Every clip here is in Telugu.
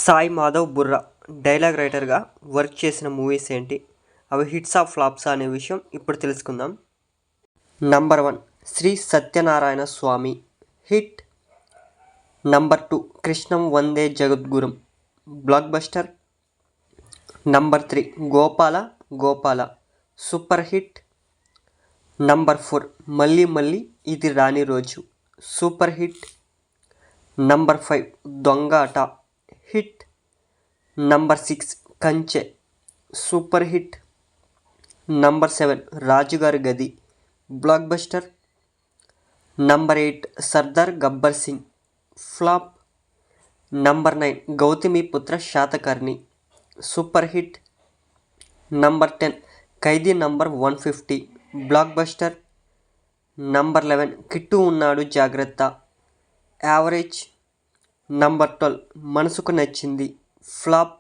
సాయి మాధవ్ బుర్రా డైలాగ్ రైటర్గా వర్క్ చేసిన మూవీస్ ఏంటి, అవి హిట్సా ఫ్లాప్సా అనే విషయం ఇప్పుడు తెలుసుకుందాం. Number 1 Shri Satyanarayana Swamy hit. Number 2 Krishnam Vande Jagadgurum blockbuster. Number 3 Gopala Gopala super hit. Number 4 Malli Malli Idi Rani Roju super hit. Number 5 Dongata hit. Number 6 Kanche super hit. Number 7 Rajugari Gadhi blockbuster. Number 8 Sardaar Gabbar Singh flop. Number 9 Gautamiputra Satakarni super hit. Number 10 Khaidi number 150 blockbuster. Number 11 Kittu Unnadu Jagratha average. Number 12 Manasuku Nachindi flop.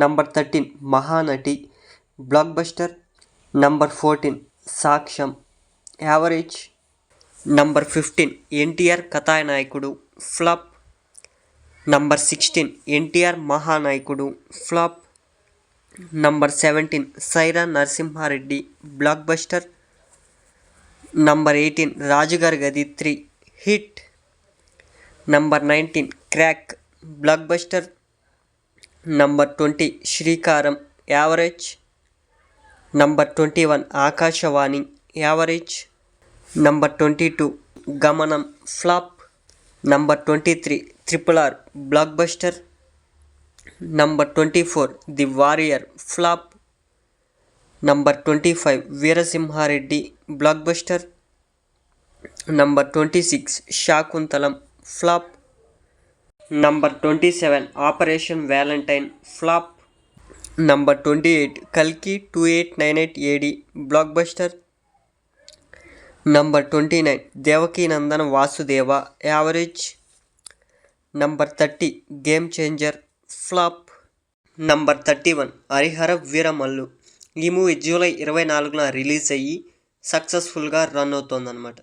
Number 13 Mahanati blockbuster. Number 14 Saakshyam average. Number 15 NTR Kathanayakudu flop. Number 16 NTR Mahanayakudu flop. Number 17 Sye Raa Narasimha Reddy blockbuster. Number 18 Rajugari Gadhi 3 hit. Number 19 Krack blockbuster. Number 20 Sreekaram average. Number 21 Aakashavani average. Number 22 Gamanam flop. Number 23 RRR block buster. Number 24 the warrior flop. Number 25 Veera Simha Reddy blockbuster. Number 26 Shaakuntalam flop. Number 27 operation valentine flop. Number 28 కల్కి 2898 AD blockbuster. Number 29 Devaki Nandana Vasudeva average. Number 30 game changer flop. Number 31 Harihara Veeramallu. ఈ మూవీ జూలై 24న రిలీజ్ అయ్యి సక్సెస్ఫుల్గా రన్ అవుతోందన్నమాట.